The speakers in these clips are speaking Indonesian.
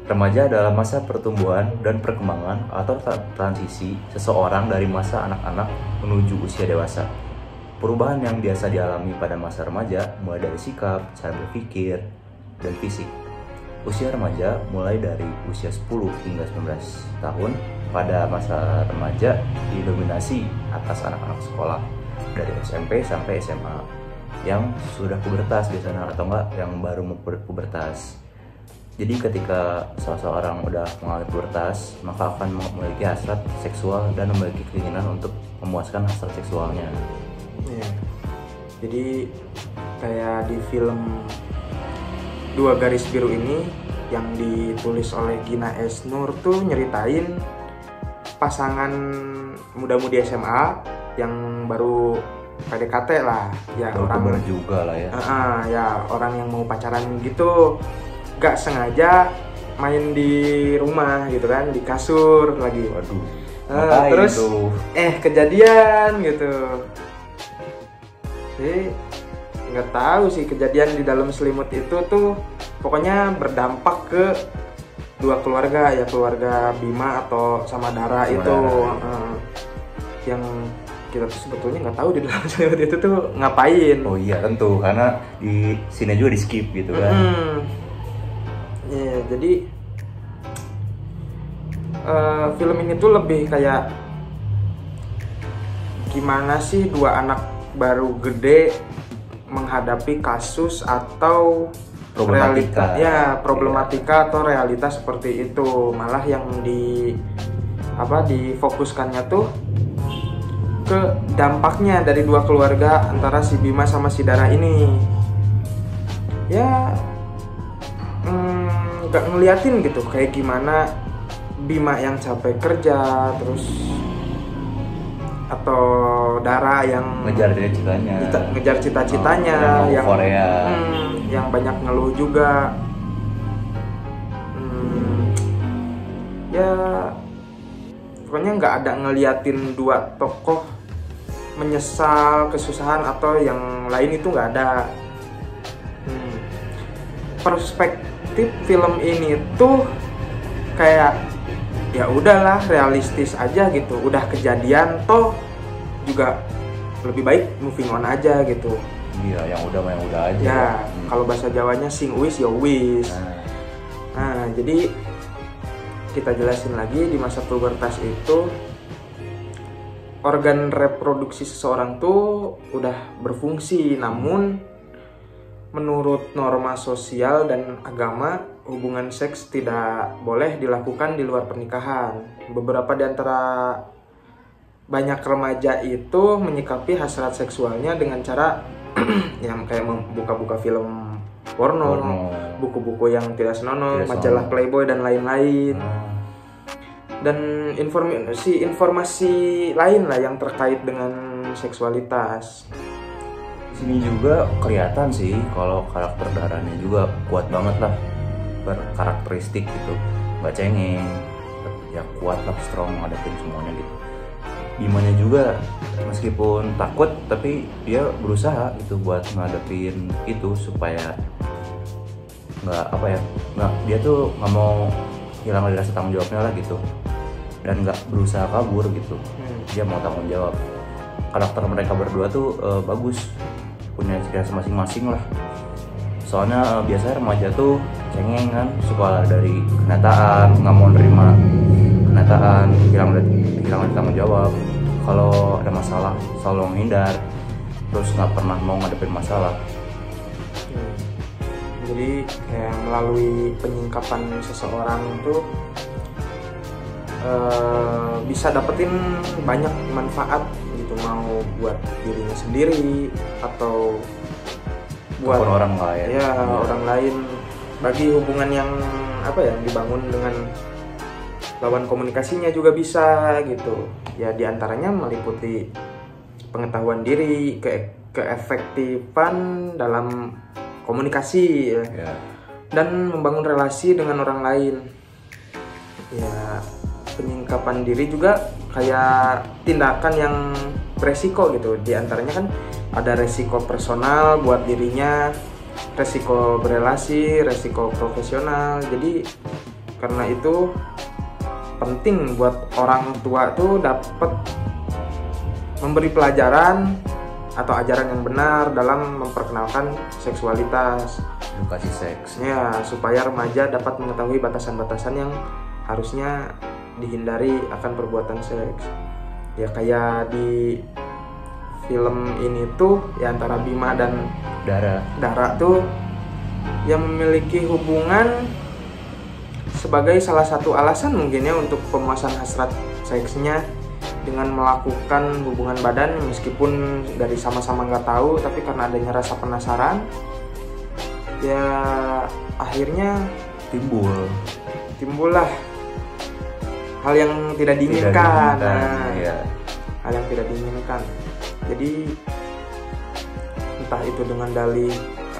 Remaja adalah masa pertumbuhan dan perkembangan atau transisi seseorang dari masa anak-anak menuju usia dewasa. Perubahan yang biasa dialami pada masa remaja mulai dari sikap, cara berpikir, dan fisik. Usia remaja mulai dari usia 10 hingga 19 tahun. Pada masa remaja didominasi atas anak-anak sekolah dari SMP sampai SMA yang sudah pubertas biasanya atau enggak yang baru mau pubertas. Jadi ketika seseorang udah mengalami pubertas, maka akan memiliki hasrat seksual dan memiliki keinginan untuk memuaskan hasrat seksualnya. Iya. Jadi kayak di film Dua Garis Biru ini yang ditulis oleh Gina S. Nur tuh nyeritain pasangan muda-mudi SMA yang baru PDKT lah, ya orang juga lah ya. Ya orang yang mau pacaran gitu. Gak sengaja main di rumah gitu kan, di kasur lagi. Waduh. Terus tuh? Kejadian gitu. Jadi nggak tahu sih kejadian di dalam selimut itu tuh pokoknya berdampak ke dua keluarga, ya keluarga Bima atau sama Dara itu. Yang kita tuh sebetulnya nggak tahu di dalam selimut itu tuh ngapain. Oh iya tentu, karena di sini juga di skip gitu kan. Ya, jadi film ini tuh lebih kayak gimana sih dua anak baru gede menghadapi kasus atau problematika atau realitas seperti itu. Malah yang difokuskannya tuh ke dampaknya dari dua keluarga antara si Bima sama si Dara ini. Ya gak ngeliatin gitu kayak gimana Bima yang capek kerja terus atau Dara yang ngejar cita-citanya yang Korea yang banyak ngeluh juga. Ya pokoknya nggak ada ngeliatin dua tokoh menyesal kesusahan atau yang lain, itu nggak ada. Perspektif film ini tuh kayak ya udahlah realistis aja gitu, udah kejadian toh juga lebih baik moving on aja gitu. Iya, yang udah aja ya. Kalau bahasa Jawanya sing wis ya wis. Nah jadi kita jelasin lagi, di masa pubertas itu organ reproduksi seseorang tuh udah berfungsi, namun menurut norma sosial dan agama, hubungan seks tidak boleh dilakukan di luar pernikahan. Beberapa di antara banyak remaja itu menyikapi hasrat seksualnya dengan cara yang kayak buka-buka film porno, buku-buku yang tidak senonoh, majalah Playboy dan lain-lain. Dan informasi lain lah yang terkait dengan seksualitas. Sini juga kelihatan sih kalau karakter Daranya juga kuat banget lah, berkarakteristik gitu, nggak cengeng, ya kuat lah, strong ngadepin semuanya gitu. Bimanya juga meskipun takut tapi dia berusaha gitu buat ngadepin itu supaya dia tuh nggak mau hilang dari rasa tanggung jawabnya lah gitu, dan nggak berusaha kabur gitu. Dia mau tanggung jawab. Karakter mereka berdua tuh bagus, punya ciri khas masing-masing lah. Soalnya biasanya remaja tuh cengeng kan, suka dari kenyataan, nggak mau nerima kenyataan, hilang dari tanggung jawab. Kalau ada masalah selalu menghindar, terus nggak pernah mau ngadepin masalah. Jadi kayak melalui penyingkapan seseorang tuh bisa dapetin banyak manfaat gitu, mau buat dirinya sendiri atau buat orang lain. Ya, orang lain. Bagi hubungan yang dibangun dengan lawan komunikasinya juga bisa gitu. Ya diantaranya meliputi pengetahuan diri, keefektifan dalam komunikasi ya. Dan membangun relasi dengan orang lain. Ya, penyingkapan diri juga kayak tindakan yang beresiko gitu. Di antaranya kan ada resiko personal buat dirinya, resiko berelasi, resiko profesional. Jadi karena itu penting buat orang tua tuh dapat memberi pelajaran atau ajaran yang benar dalam memperkenalkan seksualitas, edukasi seks. ya, supaya remaja dapat mengetahui batasan-batasan yang harusnya dihindari akan perbuatan seks. Ya kayak di film ini tuh ya antara Bima dan Dara tuh yang memiliki hubungan sebagai salah satu alasan mungkin ya untuk pemuasan hasrat seksnya dengan melakukan hubungan badan meskipun dari sama-sama nggak tahu, tapi karena adanya rasa penasaran ya akhirnya timbullah hal yang tidak diinginkan. Ya. Hal yang tidak diinginkan. Jadi entah itu dengan dalih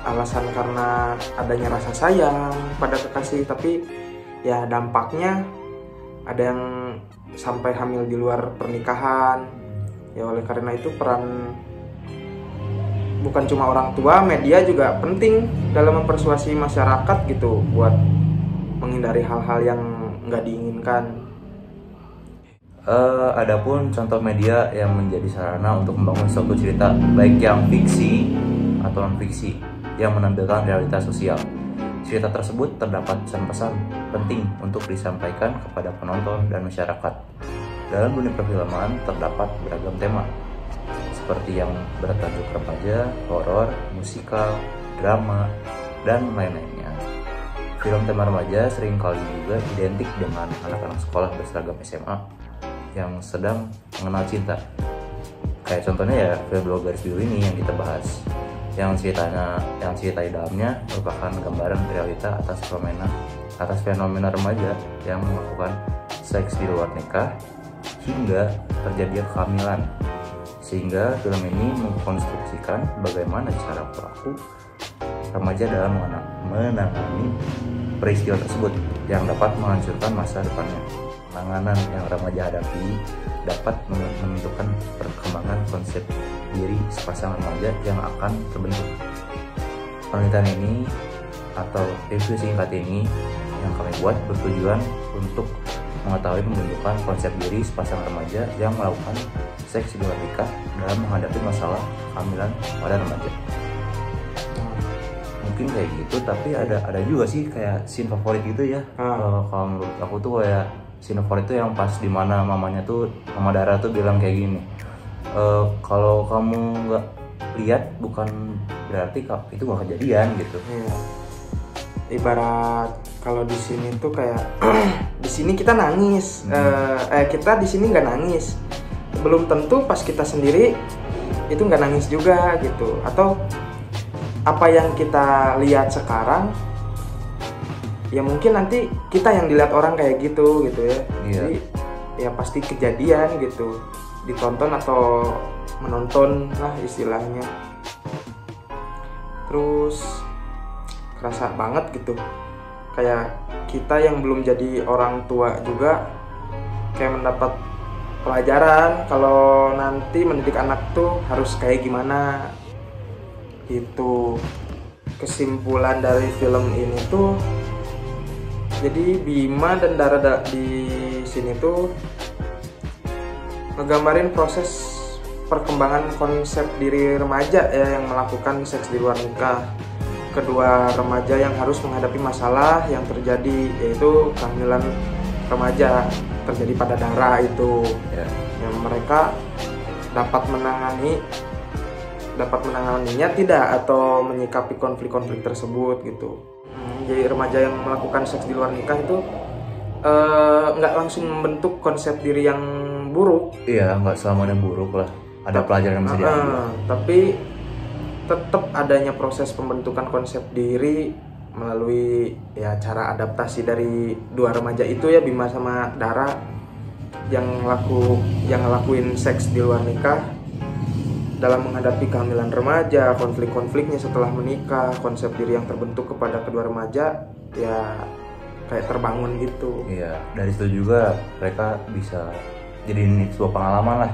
alasan karena adanya rasa sayang pada kekasih, tapi ya dampaknya ada yang sampai hamil di luar pernikahan. Ya oleh karena itu peran bukan cuma orang tua, media juga penting dalam mempersuasi masyarakat gitu buat menghindari hal-hal yang nggak diinginkan. Adapun contoh media yang menjadi sarana untuk membangun suatu cerita baik yang fiksi atau non-fiksi yang menampilkan realitas sosial. Cerita tersebut terdapat pesan-pesan penting untuk disampaikan kepada penonton dan masyarakat. Dalam dunia perfilman terdapat beragam tema seperti yang bertajuk remaja, horor, musikal, drama, dan lain-lainnya. Film tema remaja seringkali juga identik dengan anak-anak sekolah berseragam SMA yang sedang mengenal cinta. Kayak contohnya ya film Dua Garis Biru ini yang kita bahas, yang cerita di dalamnya merupakan gambaran realita atas fenomena remaja yang melakukan seks di luar nikah hingga terjadi kehamilan. Sehingga film ini mengkonstruksikan bagaimana cara pelaku remaja dalam menangani peristiwa tersebut yang dapat menghancurkan masa depannya. Penanganan yang remaja hadapi dapat menentukan perkembangan konsep diri sepasang remaja yang akan terbentuk. Penelitian ini atau review singkat ini yang kami buat bertujuan untuk mengetahui pembentukan konsep diri sepasang remaja yang melakukan seks di luar nikah dalam menghadapi masalah kehamilan pada remaja. Mungkin kayak gitu, tapi ada juga sih kayak scene favorit gitu ya. Kalau menurut aku tuh kayak scene favorit tuh yang pas dimana Mama Dara tuh bilang kayak gini, kalau kamu nggak lihat bukan berarti itu nggak kejadian gitu. Ibarat kalau di sini tuh kayak di sini kita nangis, kita di sini nggak nangis, belum tentu pas kita sendiri itu nggak nangis juga gitu. Atau apa yang kita lihat sekarang ya mungkin nanti kita yang dilihat orang kayak gitu ya. Jadi ya pasti kejadian gitu, ditonton atau menonton lah istilahnya. Terus kerasa banget gitu, kayak kita yang belum jadi orang tua juga kayak mendapat pelajaran kalau nanti mendidik anak tuh harus kayak gimana gitu. Kesimpulan dari film ini tuh, jadi Bima dan Dara di sini tuh ngegambarin proses perkembangan konsep diri remaja ya yang melakukan seks di luar nikah. Kedua remaja yang harus menghadapi masalah yang terjadi, yaitu kehamilan remaja terjadi pada Dara itu. Yang mereka dapat menanganinya tidak atau menyikapi konflik-konflik tersebut gitu. Jadi remaja yang melakukan seks di luar nikah itu nggak langsung membentuk konsep diri yang buruk. Iya, nggak selamanya buruk lah. Ada pelajaran yang bisa diambil. Tapi tetap adanya proses pembentukan konsep diri melalui ya cara adaptasi dari dua remaja itu ya, Bima sama Dara yang ngelakuin seks di luar nikah dalam menghadapi kehamilan remaja, konflik-konfliknya setelah menikah, konsep diri yang terbentuk kepada kedua remaja ya kayak terbangun gitu. Iya, dari situ juga mereka bisa jadi sebuah pengalaman lah,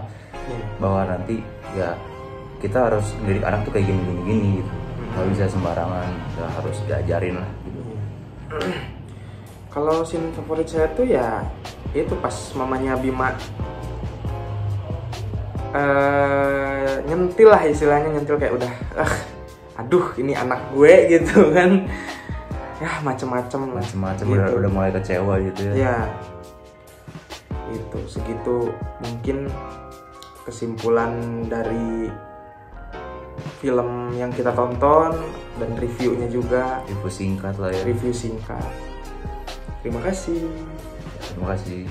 bahwa nanti ya kita harus mendidik anak tuh kayak gini gitu. nggak bisa sembarangan, ya harus diajarin lah gitu. Kalau scene favorit saya tuh ya itu pas mamanya Bima nyentil lah, istilahnya nyentil kayak udah aduh ini anak gue gitu kan, ya macem-macem gitu. Udah mulai kecewa gitu ya. Ya itu segitu mungkin kesimpulan dari film yang kita tonton dan reviewnya juga, Review singkat lah ya. review singkat. Terima kasih. Terima kasih.